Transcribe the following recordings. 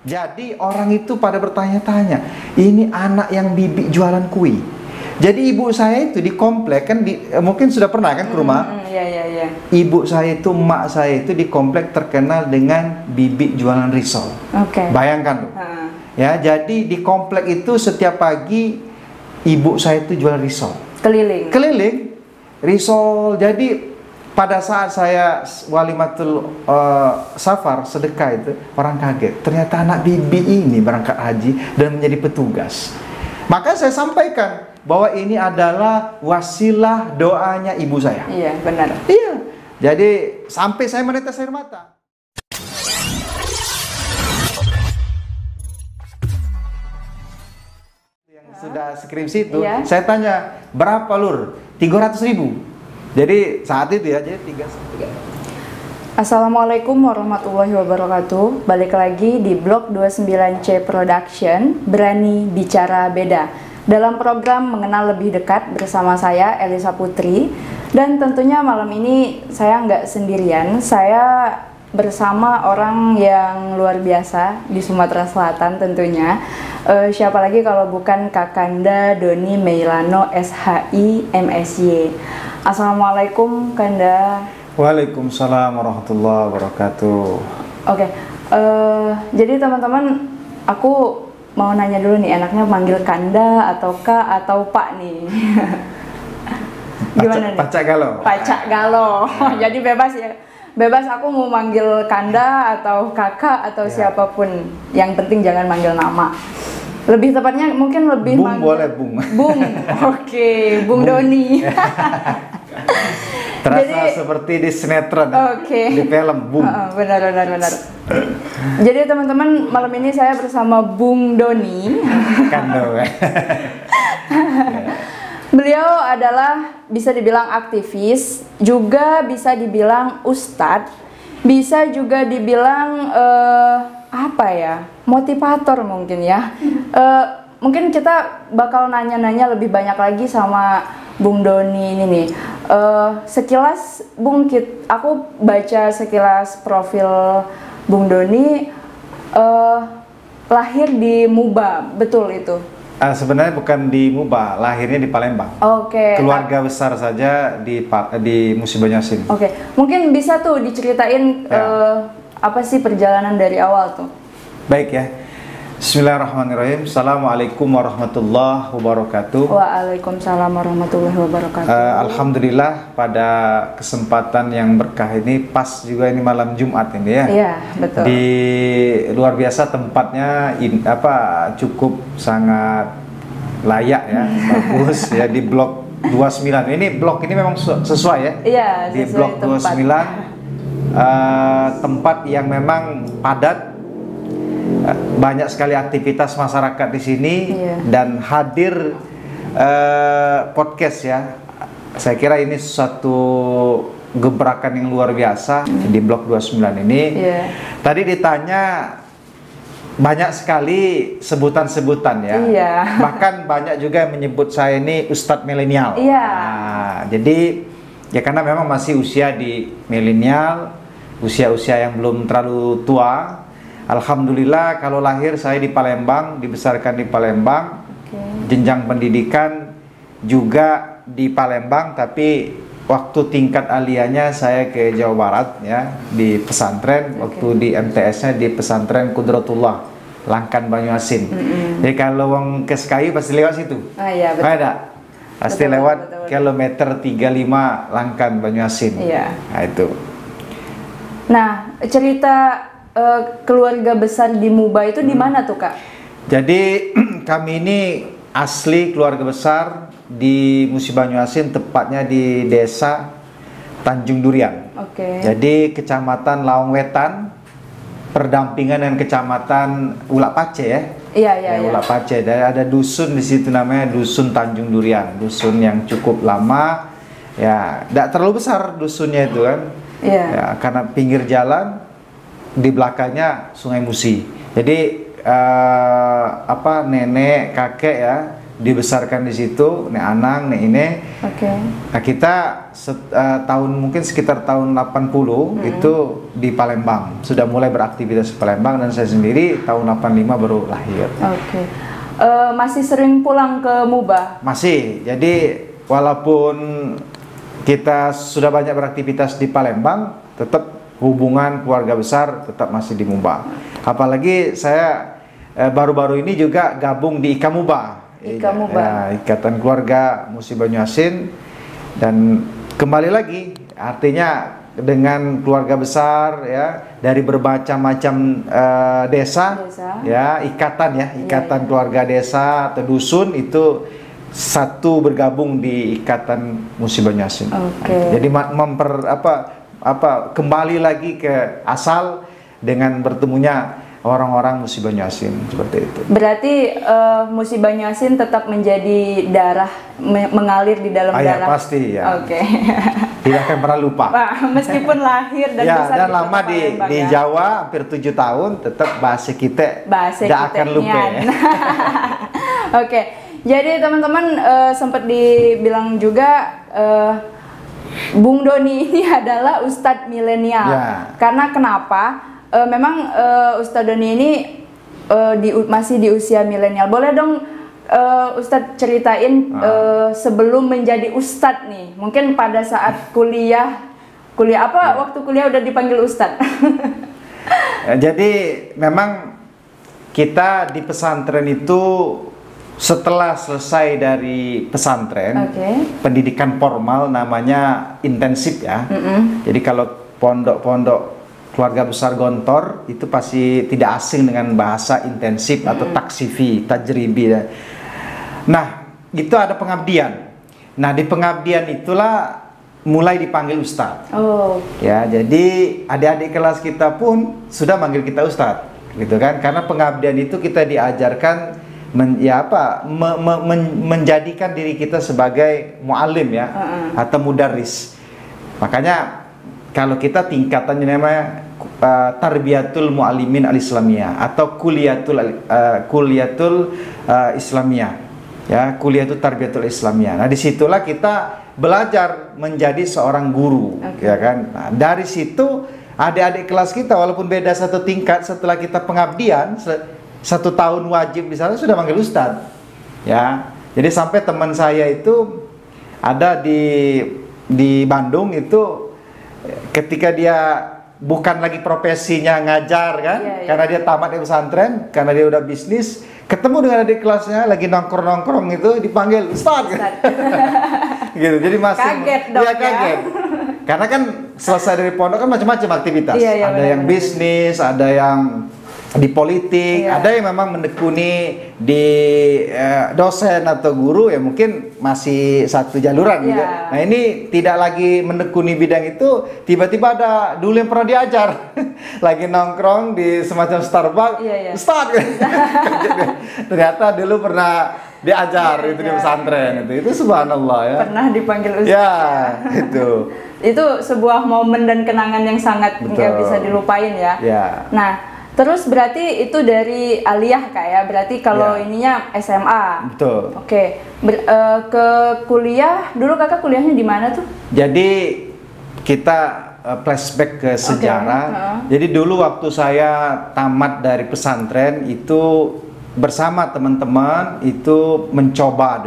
Jadi orang itu pada bertanya-tanya, ini anak yang bibi jualan kue. Jadi ibu saya itu di komplek kan, mungkin sudah pernah kan ke rumah? Iya. Ibu saya itu, mak saya itu di komplek terkenal dengan bibi jualan risol. Oke. Bayangkan tuh. Ya, jadi di komplek itu setiap pagi ibu saya itu jual risol. Keliling risol. Jadi pada saat saya walimatul safar sedekah itu, orang kaget. Ternyata anak bibi ini berangkat haji dan menjadi petugas. Maka saya sampaikan bahwa ini adalah wasilah doanya ibu saya. Iya, benar. Iya. Jadi sampai saya menetes air mata. Yang sudah skripsi itu, saya tanya, berapa lur? 300.000. Jadi saat itu ya, jadi 3. Assalamualaikum warahmatullahi wabarakatuh. Balik lagi di blog 29C Production, Berani Bicara Beda. Dalam program Mengenal Lebih Dekat bersama saya, Elisa Putri. Dan tentunya malam ini saya nggak sendirian, saya bersama orang yang luar biasa di Sumatera Selatan tentunya. Siapa lagi kalau bukan Kakanda Doni Meilano SHI MSY. Assalamualaikum Kanda. Waalaikumsalam warahmatullahi wabarakatuh. Oke, jadi teman-teman, aku mau nanya dulu nih, enaknya manggil Kanda atau Kak atau Pak nih? Gimana nih? Pacak Galo. Pacak Galo. Jadi bebas ya. Bebas, aku mau manggil Kanda atau Kakak atau siapapun. Yang penting jangan manggil nama. Lebih tepatnya mungkin lebih Bung manggil boleh, Bung. Bung. Oke, Bung Doni. Terasa Jadi, seperti di sinetron, di film Bung. Benar. Jadi teman-teman, malam ini saya bersama Bung Doni. Kando. Beliau adalah bisa dibilang aktivis, juga bisa dibilang ustadz, bisa juga dibilang motivator mungkin ya. Mungkin kita bakal nanya-nanya lebih banyak lagi sama Bung Doni ini nih. Sekilas aku baca sekilas profil Bung Doni, lahir di Muba, betul itu? Sebenarnya bukan di Muba, lahirnya di Palembang. Oke. Keluarga besar saja di Musi Banyuasin. Oke, mungkin bisa tuh diceritain apa sih perjalanan dari awal tuh? Baik ya. Bismillahirrahmanirrahim. Assalamualaikum warahmatullahi wabarakatuh. Waalaikumsalam warahmatullahi wabarakatuh. Alhamdulillah pada kesempatan yang berkah ini, pas juga ini malam Jumat ini ya. Iya, betul. Di luar biasa tempatnya cukup sangat layak ya, bagus ya, di blok 29. Ini blok ini memang sesuai ya. Iya, di blok 29 tempat yang memang padat. Banyak sekali aktivitas masyarakat di sini dan hadir podcast ya. Saya kira ini suatu gebrakan yang luar biasa di blok 29 ini. Tadi ditanya banyak sekali sebutan-sebutan ya. Bahkan banyak juga yang menyebut saya ini Ustadz Milenial. Nah, jadi ya karena memang masih usia di milenial, usia-usia yang belum terlalu tua. Alhamdulillah kalau lahir saya di Palembang, dibesarkan di Palembang, jenjang pendidikan juga di Palembang, tapi waktu tingkat aliyahnya saya ke Jawa Barat ya, di pesantren, waktu di MTS-nya di pesantren Kudratullah, Langkan Banyuasin. Jadi kalau wong ke Sekayu pasti lewat situ. Iya, betul. Ada. Pasti lewat kilometer 35 Langkan Banyuasin. Nah itu. Nah, cerita keluarga besar di Muba itu di mana tuh Kak? Jadi kami ini asli keluarga besar di Musi Banyuasin, tepatnya di desa Tanjung Durian. Jadi kecamatan Lawang Wetan, perdampingan dengan kecamatan Ulak Pace ya. Iya. Ulak Pace. Dan ada dusun di situ namanya Dusun Tanjung Durian, dusun yang cukup lama. Ya, tidak terlalu besar dusunnya itu kan. Ya, karena pinggir jalan. Di belakangnya Sungai Musi. Jadi nenek kakek ya dibesarkan di situ, nek Anang, nek ini. Nah, kita tahun mungkin sekitar tahun 80 itu di Palembang sudah mulai beraktivitas di Palembang, dan saya sendiri tahun 85 baru lahir. Masih sering pulang ke Muba? Masih. Jadi walaupun kita sudah banyak beraktivitas di Palembang, tetap hubungan keluarga besar tetap masih di Muba. Apalagi saya baru-baru ini juga gabung di IKAMUBA. Ikatan Keluarga Musi Banyuasin, dan kembali lagi artinya dengan keluarga besar ya, dari bermacam-macam desa ya, ikatan keluarga desa atau dusun itu satu bergabung di Ikatan Musi Banyuasin. Jadi kembali lagi ke asal dengan bertemunya orang-orang Musi Banyuasin, seperti itu. Berarti Musi Banyuasin tetap menjadi darah, mengalir di dalam darah. Ya, pasti ya. Tidak akan pernah lupa. Meskipun lahir dan besar dan lama di Jawa, hampir 7 tahun, tetap bahasa kita tidak akan lupa. Jadi teman-teman sempat dibilang juga Bung Doni ini adalah Ustadz milenial. Karena kenapa? Memang Ustadz Doni ini masih di usia milenial. Boleh dong Ustadz ceritain sebelum menjadi Ustadz nih, mungkin pada saat kuliah apa, waktu kuliah udah dipanggil Ustadz? Jadi memang kita di pesantren itu setelah selesai dari pesantren, pendidikan formal namanya intensif ya. Jadi kalau pondok-pondok keluarga besar Gontor itu pasti tidak asing dengan bahasa intensif atau taksifi, tajribi. Nah, itu ada pengabdian. Nah, di pengabdian itulah mulai dipanggil Ustadz. Ya, jadi adik-adik kelas kita pun sudah manggil kita Ustadz, gitu kan? Karena pengabdian itu kita diajarkan menjadikan diri kita sebagai muallim ya, atau mudarris. Makanya kalau kita tingkatannya namanya Tarbiyatul Muallimin Al-Islamiyah atau Kuliatul Islamiyah ya, Kuliatul Tarbiyatul Islamiyah. Nah, disitulah kita belajar menjadi seorang guru, ya kan. Nah, dari situ adik-adik kelas kita walaupun beda satu tingkat, setelah kita pengabdian 1 tahun wajib di sana sudah manggil Ustadz ya. Jadi sampai teman saya itu ada di Bandung itu, ketika dia bukan lagi profesinya ngajar kan, karena dia tamat di pesantren, karena dia udah bisnis, ketemu dengan adik kelasnya lagi nongkrong-nongkrong itu dipanggil Ustadz. Gitu. Jadi masih kaget dong, kaget. Karena kan selesai dari pondok kan macam-macam aktivitas. Ada yang bisnis, ada yang di politik, ada yang memang menekuni di dosen atau guru, ya mungkin masih satu jaluran gitu. Nah, ini tidak lagi menekuni bidang itu, tiba-tiba ada dulu yang pernah diajar lagi nongkrong di semacam Starbucks, Ustadz. Ternyata dulu pernah diajar itu di pesantren itu subhanallah ya. Pernah dipanggil Ustadz. Ya, itu. Itu sebuah momen dan kenangan yang sangat nggak bisa dilupain ya. Nah, terus berarti itu dari aliyah Kak ya, berarti kalau ininya SMA. Betul. Ke kuliah, dulu Kakak kuliahnya di mana tuh? Jadi kita flashback ke sejarah. Jadi dulu waktu saya tamat dari pesantren itu bersama teman-teman itu mencoba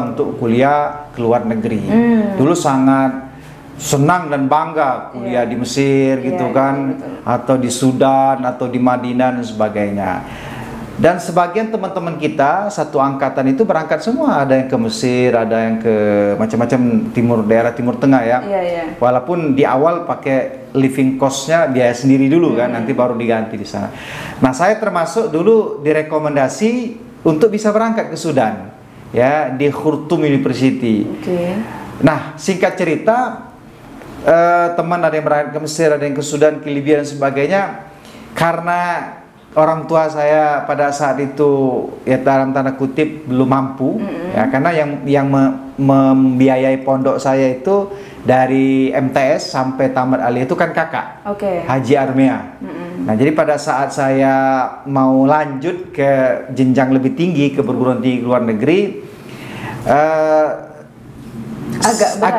untuk kuliah ke luar negeri. Dulu sangat senang dan bangga kuliah di Mesir gitu kan, atau di Sudan atau di Madinah dan sebagainya. Dan sebagian teman-teman kita satu angkatan itu berangkat semua, ada yang ke Mesir, ada yang ke macam-macam daerah Timur Tengah ya. Walaupun di awal pakai living cost-nya biaya sendiri dulu kan, nanti baru diganti di sana. Nah, saya termasuk dulu direkomendasi untuk bisa berangkat ke Sudan ya, di Khartoum University. Nah, singkat cerita, teman ada yang berangkat ke Mesir, ada yang ke Sudan, ke Libya dan sebagainya. Karena orang tua saya pada saat itu ya dalam tanda kutip belum mampu, ya karena yang membiayai pondok saya itu dari MTS sampai tamat aliyah itu kan kakak, Haji Armea. Nah jadi pada saat saya mau lanjut ke jenjang lebih tinggi, ke perguruan tinggi luar negeri,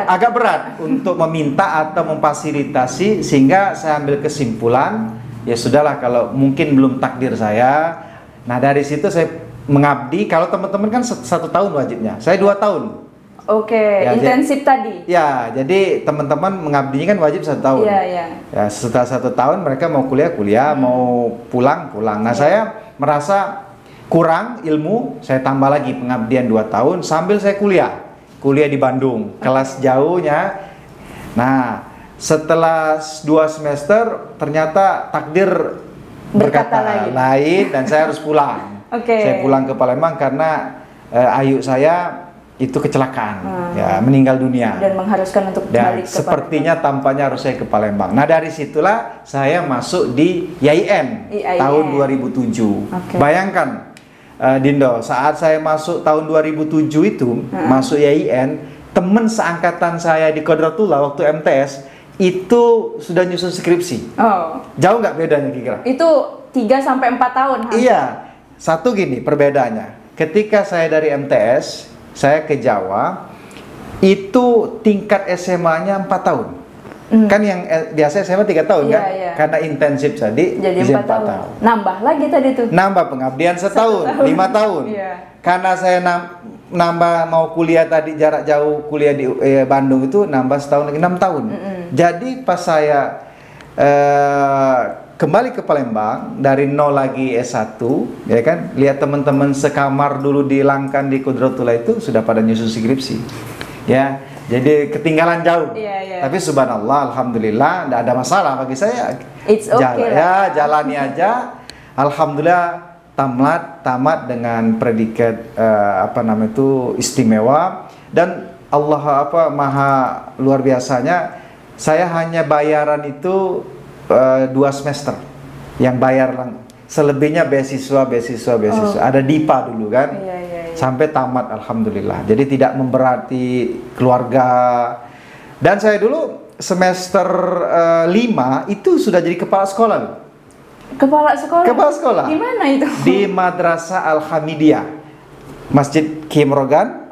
agak berat untuk meminta atau memfasilitasi, sehingga saya ambil kesimpulan, ya sudahlah kalau mungkin belum takdir saya. Nah dari situ saya mengabdi. Kalau teman-teman kan 1 tahun wajibnya, saya 2 tahun. Ya, intensif tadi. Ya, jadi teman-teman mengabdinya kan wajib 1 tahun. Ya, setelah 1 tahun mereka mau kuliah, mau pulang. Nah saya merasa kurang ilmu, saya tambah lagi pengabdian 2 tahun sambil saya kuliah di Bandung, kelas jauhnya. Nah setelah 2 semester ternyata takdir berkata lain dan saya harus pulang. Saya pulang ke Palembang karena ayu saya itu kecelakaan, ya meninggal dunia dan mengharuskan untuk balik ke sepertinya Palembang. Tampaknya harus saya ke Palembang. Nah dari situlah saya masuk di IAIN tahun 2007. Bayangkan Dindo, saat saya masuk tahun 2007 itu masuk IAIN, temen seangkatan saya di Kodratullah waktu MTS itu sudah nyusun skripsi. Jauh nggak bedanya kira-kira? Itu 3-4 tahun. Iya, satu gini perbedaannya. Ketika saya dari MTS, saya ke Jawa, itu tingkat SMA-nya 4 tahun. Kan yang biasa SMA 3 tahun kan? Karena intensif tadi jadi 4 tahun. Nambah lagi tadi tuh. Nambah pengabdian setahun, 5 tahun. Karena saya nambah mau kuliah tadi jarak jauh, kuliah di Bandung itu nambah setahun lagi 6 tahun. Jadi pas saya kembali ke Palembang dari nol lagi S1, ya kan, lihat teman-teman sekamar dulu di Langkan di Kodratullah itu sudah pada nyusun skripsi, ya, jadi ketinggalan jauh. Tapi subhanallah, alhamdulillah, tidak ada masalah bagi saya. Jalani aja, alhamdulillah tamat dengan predikat istimewa, dan Allah maha luar biasanya, saya hanya bayaran itu 2 semester yang bayar, selebihnya beasiswa. Ada DIPA dulu kan, sampai tamat alhamdulillah. Jadi tidak memberati keluarga. Dan saya dulu semester 5 itu sudah jadi kepala sekolah loh. Kepala sekolah? Di mana itu? Di Madrasah Al-Hamidiyah, Masjid Kim Rogan,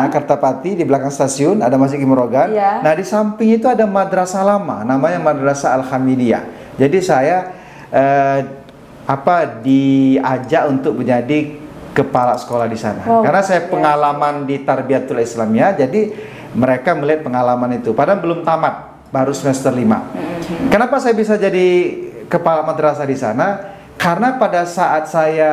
Kertapati, di belakang stasiun ada Masjid Kim Rogan. Nah di samping itu ada madrasah lama, namanya Madrasah Al-Hamidiyah. Jadi saya diajak untuk menjadi kepala sekolah di sana. Karena saya pengalaman di Tarbiyatul Islamiyah, jadi mereka melihat pengalaman itu. Padahal belum tamat, baru semester 5. Kenapa saya bisa jadi kepala madrasah di sana? Karena pada saat saya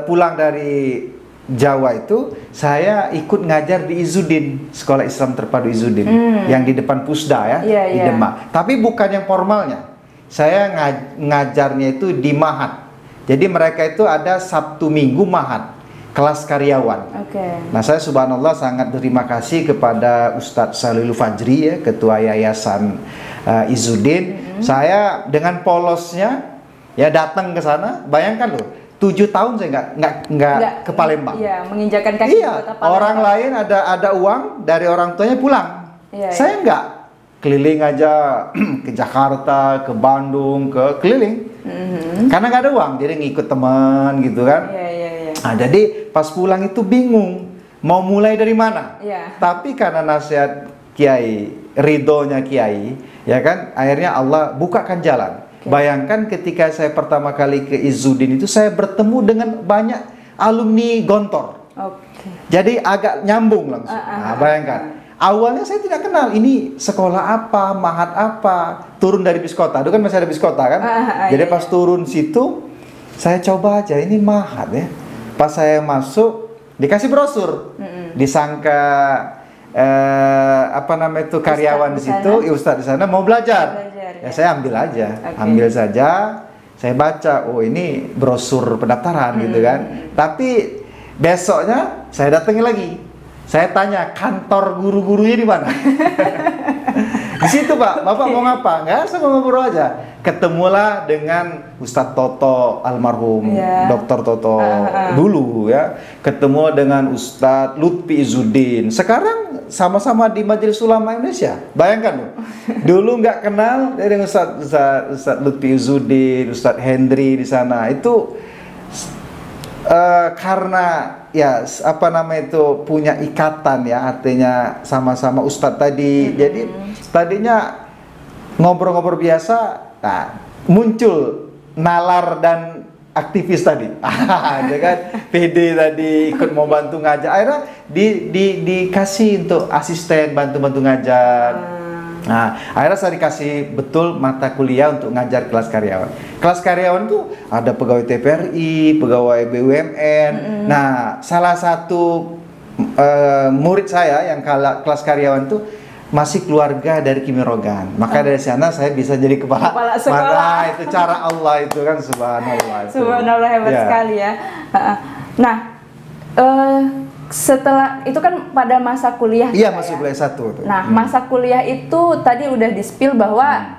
pulang dari Jawa itu, saya ikut ngajar di Izzuddin, Sekolah Islam Terpadu Izzuddin, yang di depan Pusda di Demak. Tapi bukan yang formalnya. Saya ngajarnya itu di Mahat. Jadi mereka itu ada Sabtu Minggu Mahat, kelas karyawan. Nah saya subhanallah sangat berterima kasih kepada Ustadz Salilul Fajri, Ketua Yayasan Izzuddin. Saya dengan polosnya datang ke sana. Bayangkan loh, 7 tahun saya nggak ke Palembang. Menginjakan kaki ke Palembang. Orang lain ada uang dari orang tuanya pulang. Saya nggak, keliling aja ke Jakarta, ke Bandung, keliling. Karena nggak ada uang, jadi ngikut teman gitu kan. Nah, jadi pas pulang itu bingung mau mulai dari mana. Tapi karena nasihat Kiai, ridhonya Kiai, ya kan, akhirnya Allah bukakan jalan. Bayangkan ketika saya pertama kali ke Izzuddin itu, saya bertemu dengan banyak alumni Gontor. Jadi agak nyambung langsung. Nah, bayangkan. Awalnya saya tidak kenal ini sekolah apa, mahat apa. Turun dari bis kota, itu kan masih ada bis kota kan. Jadi pas turun situ, saya coba aja ini mahat ya. Pas saya masuk, dikasih brosur. Disangka karyawan di situ, ustadz di sana mau belajar. Ya saya ambil aja, ambil saja, saya baca, oh ini brosur pendaftaran gitu kan. Tapi besoknya saya datangi lagi, saya tanya kantor guru-gurunya di mana. Di situ Pak, Bapak mau ngapa? Enggak, saya mau ngobrol aja. ketemulah dengan Ustadz Toto almarhum, Dr. Toto dulu ya, ketemu dengan Ustadz Lutfi Izzuddin. Sekarang sama-sama di Majelis Ulama Indonesia. Bayangkan loh, dulu nggak kenal dari Ustadz Lutfi Izzuddin, Ustadz Hendri di sana. Itu karena ya apa namanya itu punya ikatan ya, artinya sama-sama Ustadz tadi. Jadi tadinya ngobrol-ngobrol biasa. Nah, muncul nalar dan aktivis tadi, ya kan, PD tadi ikut mau bantu ngajar, akhirnya dikasih untuk asisten bantu ngajar. Nah, akhirnya saya dikasih betul mata kuliah untuk ngajar kelas karyawan. Kelas karyawan tuh ada pegawai TPRI, pegawai BUMN. Nah, salah satu murid saya yang kelas karyawan tuh masih keluarga dari Kimi Rogan. Maka dari sana saya bisa jadi kepala sekolah. Itu cara Allah itu kan, subhanallah. Subhanallah, hebat sekali ya. Nah, setelah itu kan pada masa kuliah. Iya, masuk kuliah 1. Nah, masa kuliah itu tadi udah di-spill bahwa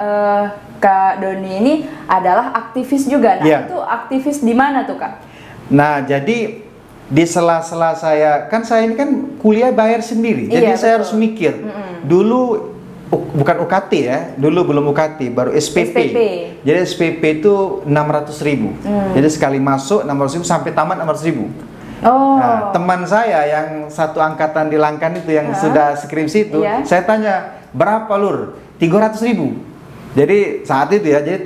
Kak Doni ini adalah aktivis juga. Nah, itu aktivis di mana tuh, Kak? Nah, jadi di sela-sela saya ini kan kuliah bayar sendiri, jadi saya harus mikir. Dulu bukan UKT ya, dulu belum UKT, baru SPP. Jadi SPP itu 600.000. Jadi sekali masuk 600.000 sampai tamat 600.000. Nah, teman saya yang satu angkatan di Langkan itu yang sudah skripsi itu, saya tanya, berapa lur? 300.000. Jadi saat itu ya, jadi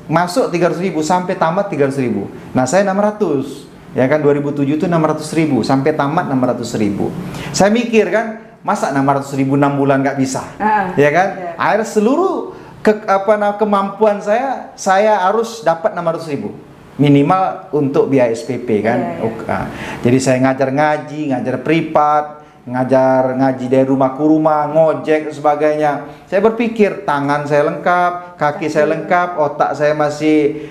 masuk 300.000 sampai tamat 300.000. Nah, saya 600. Ya kan, 2007 itu 600.000 sampai tamat 600.000. Saya mikir kan, masa 600.000 6 bulan nggak bisa, ya kan? Akhirnya seluruh kemampuan saya harus dapat 600.000 minimal untuk biaya SPP kan. Jadi saya ngajar ngaji, ngajar privat, ngajar ngaji dari rumah ke rumah, ngojek dan sebagainya. Saya berpikir tangan saya lengkap, kaki saya lengkap, otak saya masih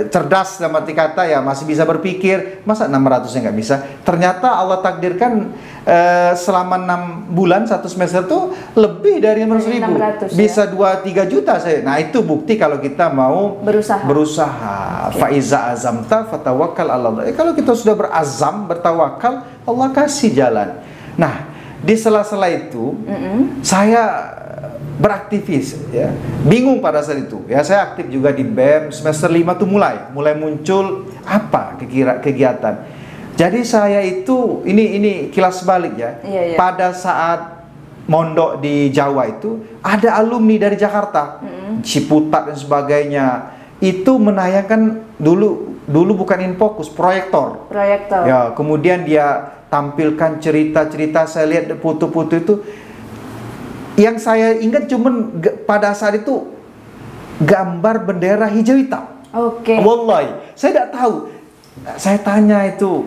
cerdas dalam arti kata ya, masih bisa berpikir. Masa 600 nya nggak bisa? Ternyata Allah takdirkan selama 6 bulan 1 semester tuh lebih dari 600.000, bisa 2-3 juta saya. Nah, itu bukti kalau kita mau berusaha. Faiza azamta fatawakkal 'ala Allah. Kalau kita sudah berazam, bertawakal, Allah kasih jalan. Nah, di sela-sela itu saya beraktivis ya. Bingung pada saat itu. Ya, saya aktif juga di BEM. Semester 5 tuh mulai muncul apa kegiatan. Jadi saya itu ini kilas balik ya. Pada saat mondok di Jawa itu ada alumni dari Jakarta, Ciputat dan sebagainya. Itu menayangkan dulu bukan Infokus, proyektor. Ya, kemudian dia tampilkan cerita-cerita, saya lihat foto-foto itu. Yang saya ingat cuman pada saat itu gambar bendera hijau hitam. Wallahi, saya tidak tahu. Saya tanya itu,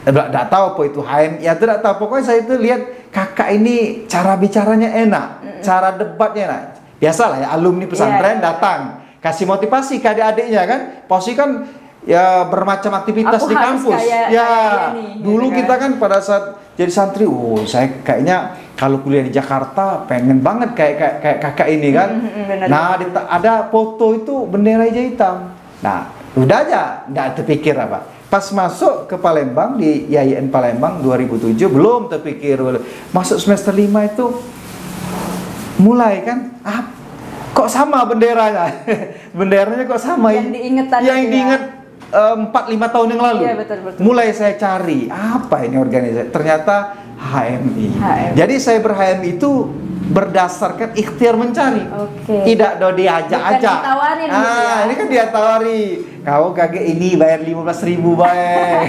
tidak tahu apa itu HMI, ya tidak tahu. Pokoknya saya itu lihat kakak ini cara bicaranya enak, cara debatnya enak. Biasalah ya, alumni pesantren datang kasih motivasi ke adik-adiknya kan. Pasti kan ya bermacam aktivitas di kampus. Ya, dulu kita kan pada saat jadi santri, saya kayaknya kalau kuliah di Jakarta pengen banget kayak kakak ini kan. Nah, ada foto itu bendera hijau hitam. Nah, udah aja, nggak terpikir apa. Pas masuk ke Palembang di IAIN Palembang 2007 belum terpikir. Masuk semester 5 itu mulai kan, kok sama benderanya? Benderanya kok sama? Yang diingat 4-5 tahun yang lalu. Betul. Mulai saya cari apa ini organisasi. Ternyata HMI. Jadi saya ber-HMI itu berdasarkan ikhtiar mencari. Tidak diajak aja. Ini kan dia tawari. Kau kaget ini bayar 15.000 baik.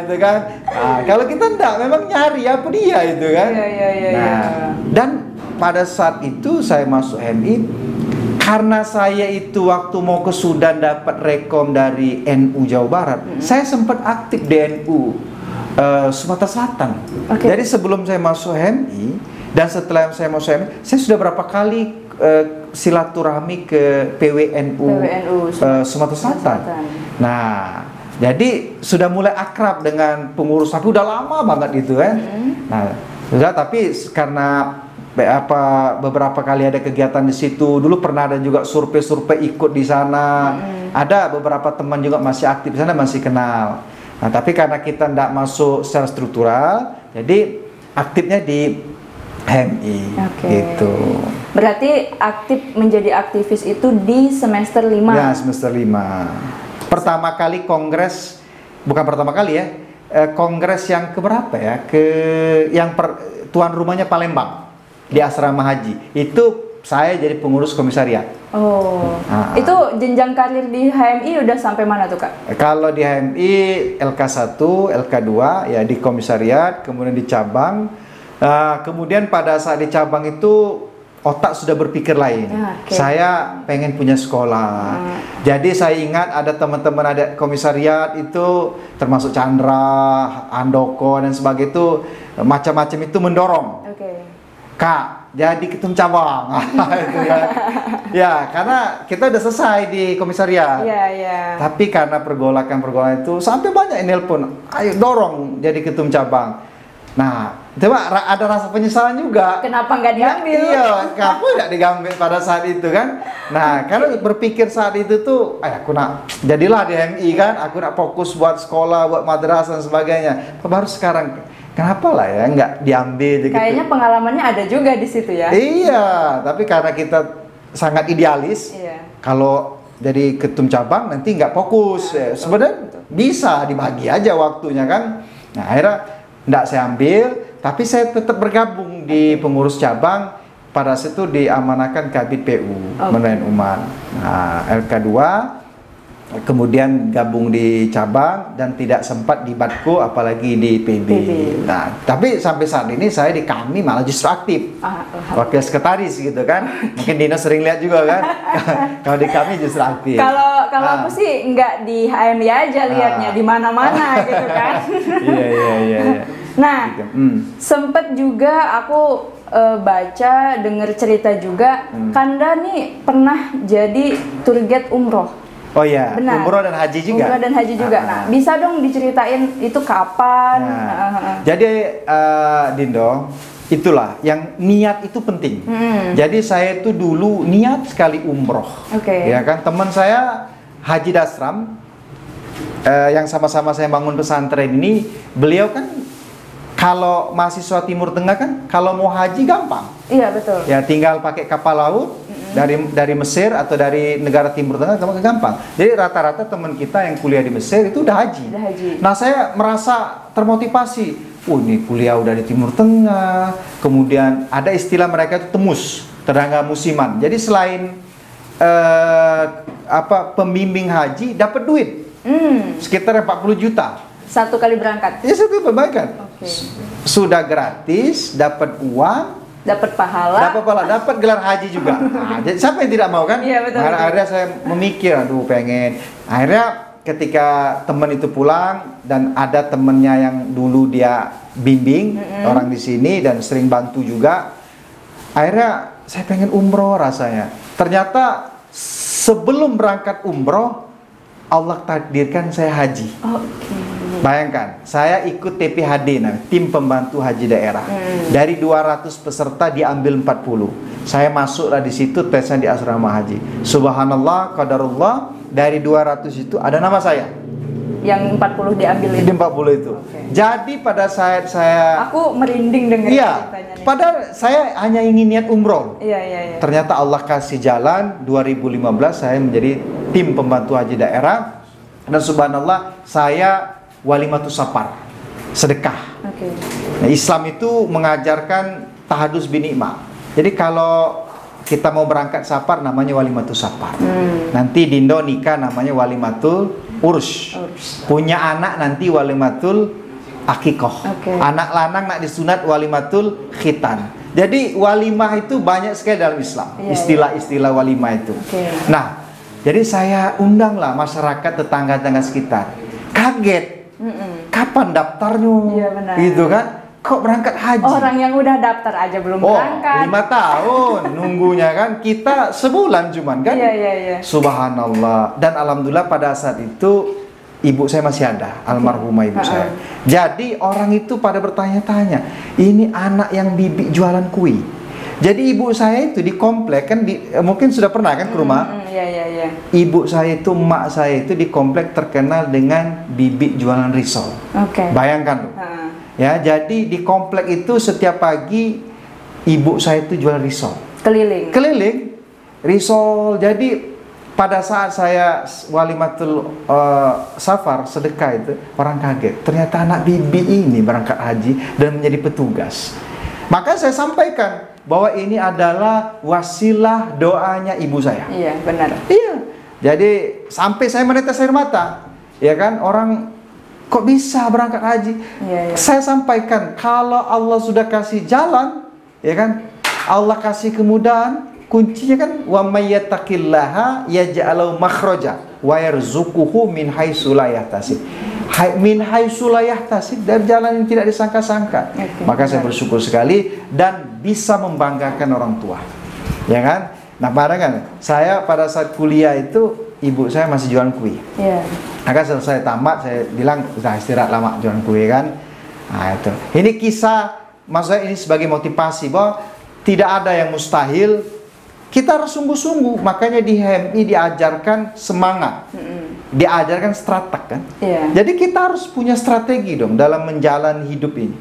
Itu kan. Nah, kalau kita enggak, memang nyari apa dia itu kan. Dan pada saat itu saya masuk HMI karena saya itu waktu mau ke Sudan dapat rekom dari NU Jawa Barat. Saya sempat aktif di NU Sumatera Selatan. Jadi sebelum saya masuk HMI dan setelah saya masuk HMI, saya sudah berapa kali silaturahmi ke PWNU Sumatera Selatan. Nah, jadi sudah mulai akrab dengan pengurus, tapi udah lama banget gitu kan. Nah, sudah, tapi karena beberapa kali ada kegiatan di situ. Dulu pernah ada juga survei-survei ikut di sana. Ada beberapa teman juga masih aktif di sana, masih kenal. Nah, tapi karena kita tidak masuk secara struktural, jadi aktifnya di HMI. Gitu. Berarti aktif menjadi aktivis itu di semester 5? Ya, semester 5. Pertama kali kongres, bukan pertama kali ya, kongres yang keberapa ya? Tuan rumahnya Palembang di asrama haji. Itu saya jadi pengurus komisariat. Itu jenjang karir di HMI udah sampai mana tuh, Kak? Kalau di HMI LK1, LK2 ya di komisariat, kemudian di cabang. Kemudian pada saat di cabang itu otak sudah berpikir lain. Saya pengen punya sekolah. Jadi saya ingat ada teman-teman ada komisariat itu termasuk Chandra, Andoko dan sebagainya itu macam-macam itu mendorong. Kak, jadi ketum cabang. Gitu ya. Ya, karena kita udah selesai di komisariat. Tapi karena pergolakan itu sampai banyak yang nelpon, ayo dorong jadi ketum cabang. Nah, coba ada rasa penyesalan juga. Kenapa nggak diambil? Iya, kenapa nggak diambil pada saat itu kan? Nah, karena berpikir saat itu tuh, aku nak jadilah di HMI kan, aku nak fokus buat sekolah, buat madrasah dan sebagainya. Baru sekarang, kenapa lah ya nggak diambil? Kayaknya gitu. Pengalamannya ada juga di situ ya? Iya, tapi karena kita sangat idealis, kalau jadi ketum cabang nanti nggak fokus. Sebenarnya bisa dibagi aja waktunya kan. Nah, akhirnya nggak saya ambil, tapi saya tetap bergabung di pengurus cabang. Pada situ diamanahkan Kabid PU Menayan Umat. Nah, LK2 kemudian gabung di cabang dan tidak sempat di Batko apalagi di PB. Nah, tapi sampai saat ini saya di kami malah justru aktif. Wakil sekretaris gitu kan. Mungkin Dino sering lihat juga kan. Kalau di kami justru aktif. Kalau aku sih nggak di HMI aja lihatnya, di mana-mana gitu kan. Iya. Nah, sempet juga aku baca, denger cerita juga, Kanda nih pernah jadi tour guide umroh. Oh iya, umroh dan haji juga. Umroh dan haji juga. Nah, bisa dong diceritain itu kapan? Jadi Dindo, itulah yang niat itu penting. Jadi saya itu dulu niat sekali umroh. Ya kan, teman saya Haji Dasram yang sama-sama saya bangun pesantren ini, beliau kan kalau mahasiswa Timur Tengah kan kalau mau haji gampang. Iya, betul. Ya tinggal pakai kapal laut dari Mesir atau dari negara Timur Tengah gampang. Jadi rata-rata teman kita yang kuliah di Mesir itu udah haji. Nah, saya merasa termotivasi. Ini kuliah udah di Timur Tengah. Kemudian ada istilah mereka itu temus, tenaga musiman. Jadi selain pembimbing haji dapat duit. Sekitar 40 juta. Satu kali berangkat? Ya, satu kali berangkat. Sudah gratis, dapat uang, dapat pahala, dapat gelar haji juga. Nah, jadi siapa yang tidak mau kan? Iya, betul. Akhirnya saya memikir, aduh pengen. Akhirnya ketika teman itu pulang dan ada temennya yang dulu dia bimbing orang di sini dan sering bantu juga. Akhirnya saya pengen umroh rasanya. Ternyata sebelum berangkat umroh Allah takdirkan saya haji. Bayangkan, saya ikut TPHD, tim pembantu haji daerah. Dari 200 peserta diambil 40. Saya masuklah di situ, tesnya di asrama haji. Subhanallah, qadarullah, dari 200 itu ada nama saya. Yang 40 diambil itu? Di 40 itu. Jadi pada saat saya... Aku merinding dengar ceritanya nih. Padahal saya hanya ingin niat umroh. Iya. Ternyata Allah kasih jalan, 2015 saya menjadi tim pembantu haji daerah. Dan subhanallah, saya walimatus safar, sedekah. Nah, Islam itu mengajarkan tahadus binikmah. Jadi kalau kita mau berangkat safar namanya walimatus safar. Nanti Dindo nikah namanya walimatul urus. Punya anak nanti walimatul akikoh. Anak lanang nak disunat walimatul khitan. Jadi walimah itu banyak sekali dalam Islam. Istilah-istilah walimah itu. Nah, jadi saya undanglah masyarakat tetangga-tetangga sekitar. Kaget. Kapan daftarnya? Iya, benar. Gitu kan? Kok berangkat haji? Orang yang udah daftar aja belum berangkat. 5 tahun nunggunya kan. Kita sebulan cuman kan. Iya. Subhanallah. Dan alhamdulillah pada saat itu ibu saya masih ada, almarhumah ibu saya. Jadi orang itu pada bertanya-tanya, ini anak yang bibi jualan kue. Jadi ibu saya itu di komplek kan, mungkin sudah pernah kan ke rumah. Iya. Ibu saya itu, emak saya itu di komplek terkenal dengan bibit jualan risol. Bayangkan tuh. Ya, jadi di komplek itu setiap pagi ibu saya itu jual risol. Keliling risol. Jadi pada saat saya walimatul safar sedekah itu, orang kaget. Ternyata anak bibi ini berangkat haji dan menjadi petugas. Maka saya sampaikan bahwa ini adalah wasilah doanya ibu saya. Iya, benar. Iya. Jadi sampai saya menetes air mata. Ya kan, orang kok bisa berangkat haji? Iya. Saya sampaikan kalau Allah sudah kasih jalan, ya kan? Allah kasih kemudahan, kuncinya kan wa may yattaqillaha yaj'alu makhraja wa yarzuquhu min haitsu la yahtasib. Min haitsu la yahtasib, dari jalan yang tidak disangka-sangka. Maka saya bersyukur sekali dan bisa membanggakan orang tua. Ya kan? Nah, kan saya pada saat kuliah itu ibu saya masih jualan kue. Iya. Maka selesai tamat saya bilang udah istirahat lama jualan kue kan. Nah, itu. Ini kisah, maksudnya ini sebagai motivasi bahwa tidak ada yang mustahil. Kita harus sungguh-sungguh. Makanya di HMI diajarkan semangat. Diajarkan strateg kan. Jadi kita harus punya strategi dong dalam menjalani hidup ini.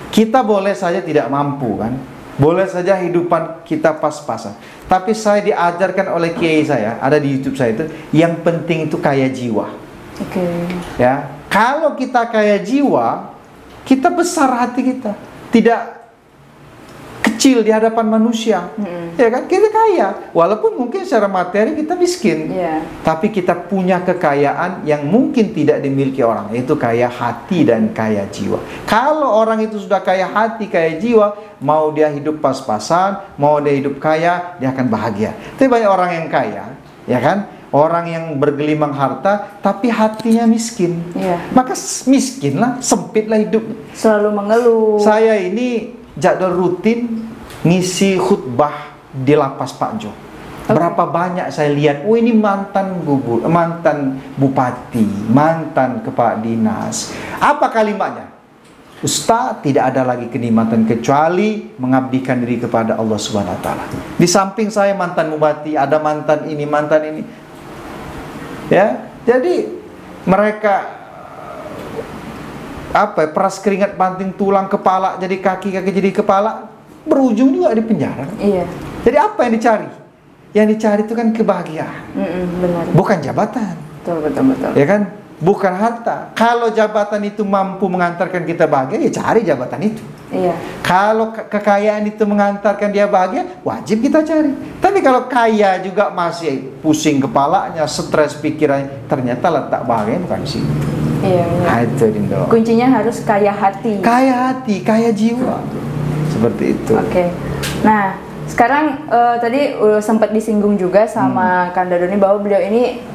Kita boleh saja tidak mampu kan. Boleh saja hidupan kita pas-pasan. Tapi saya diajarkan oleh kiai saya, ada di YouTube saya itu, yang penting itu kaya jiwa. Ya, kalau kita kaya jiwa, kita besar hati kita. Tidak kecil di hadapan manusia. Ya kan, kita kaya. Walaupun mungkin secara materi kita miskin. Tapi kita punya kekayaan yang mungkin tidak dimiliki orang, yaitu kaya hati dan kaya jiwa. Kalau orang itu sudah kaya hati, kaya jiwa, mau dia hidup pas-pasan, mau dia hidup kaya, dia akan bahagia. Tapi banyak orang yang kaya, ya kan? Orang yang bergelimang harta, tapi hatinya miskin. Maka miskinlah, sempitlah hidup. Selalu mengeluh. Saya ini jadwal rutin ngisi khutbah di lapas Pak Jo. Berapa banyak saya lihat, oh ini mantan bupati, mantan kepala dinas. Apa kalimatnya? Ustaz, tidak ada lagi kenikmatan kecuali mengabdikan diri kepada Allah Subhanahu wa taala. Di samping saya mantan bupati, ada mantan ini, mantan ini. Ya, jadi mereka peras keringat banting tulang, kepala jadi kaki, kaki jadi kepala, berujung juga di penjara. Jadi apa yang dicari? Yang dicari itu kan kebahagiaan. Benar. Bukan jabatan. Betul. Ya kan? Bukan harta. Kalau jabatan itu mampu mengantarkan kita bahagia, ya cari jabatan itu. Kalau kekayaan itu mengantarkan dia bahagia, wajib kita cari. Tapi kalau kaya juga masih pusing kepalanya, stres pikirannya, ternyata letak bahagia bukan di situ. Nah, itu Dindo. Kuncinya harus kaya hati. Kaya hati, kaya jiwa. Seperti itu. Nah, sekarang tadi sempat disinggung juga sama Kang Dadoni bahwa beliau ini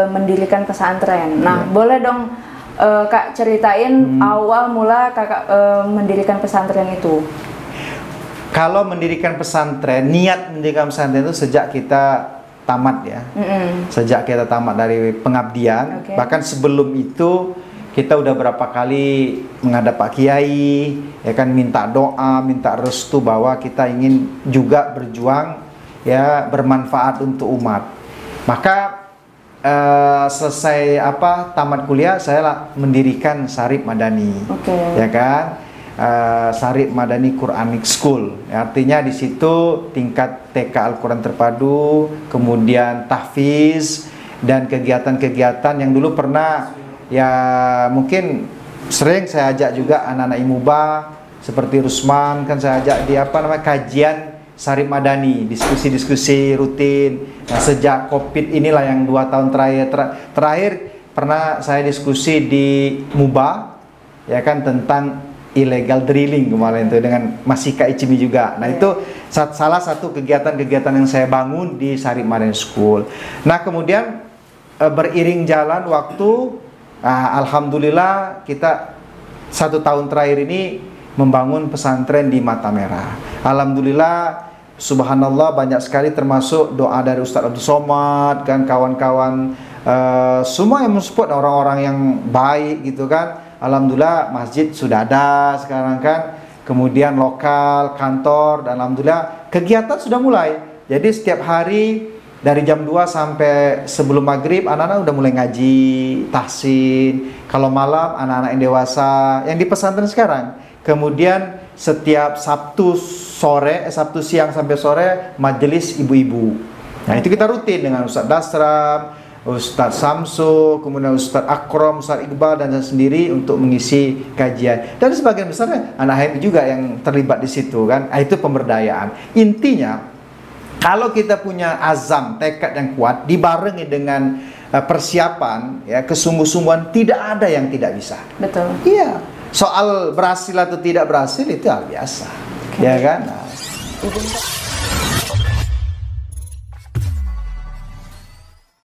mendirikan pesantren. Nah, boleh dong Kak ceritain awal mula Kakak mendirikan pesantren itu. Kalau mendirikan pesantren, niat mendirikan pesantren itu sejak kita tamat ya. Sejak kita tamat dari pengabdian, bahkan sebelum itu kita udah berapa kali menghadap Pak Kiai, ya kan, minta doa, minta restu bahwa kita ingin juga berjuang, ya, bermanfaat untuk umat. Maka selesai tamat kuliah, saya mendirikan Syarif Madani, ya kan, Syarif Madani Quranic School. Artinya di situ tingkat TK Al-Quran terpadu, kemudian tahfiz dan kegiatan-kegiatan yang dulu pernah, ya mungkin sering saya ajak juga anak-anak IMUBA seperti Rusman, kan saya ajak di kajian Syarif Madani, diskusi-diskusi rutin. Nah, sejak Covid inilah yang 2 tahun terakhir pernah saya diskusi di MUBA, ya kan, tentang illegal drilling kemarin itu dengan Masika Ichimi juga. Nah, itu salah satu kegiatan-kegiatan yang saya bangun di Syarif Madani School. Nah, kemudian beriring jalan waktu, alhamdulillah kita 1 tahun terakhir ini membangun pesantren di Mata Merah. Alhamdulillah, subhanallah, banyak sekali termasuk doa dari Ustadz Abdul Somad, kan, kawan-kawan semua yang mensupport, orang-orang yang baik gitu kan. Alhamdulillah masjid sudah ada sekarang kan. kemudian lokal, kantor, dan alhamdulillah kegiatan sudah mulai. Jadi setiap hari dari jam 2 sampai sebelum maghrib anak-anak udah mulai ngaji, tahsin. Kalau malam anak-anak yang dewasa yang di pesantren sekarang. Kemudian setiap Sabtu siang sampai sore majelis ibu-ibu. Nah itu kita rutin dengan Ustadz Dasram, Ustadz Samsu, kemudian Ustadz Akrom, Ustadz Iqbal, dan saya sendiri untuk mengisi kajian. Dan sebagian besarnya anak HMI juga yang terlibat di situ kan. Nah, itu pemberdayaan. Intinya, kalau kita punya azam, tekad yang kuat, dibarengi dengan persiapan, ya, kesungguh-sungguhan, tidak ada yang tidak bisa. Betul. Iya. Soal berhasil atau tidak berhasil itu hal biasa, ya kan? Nah.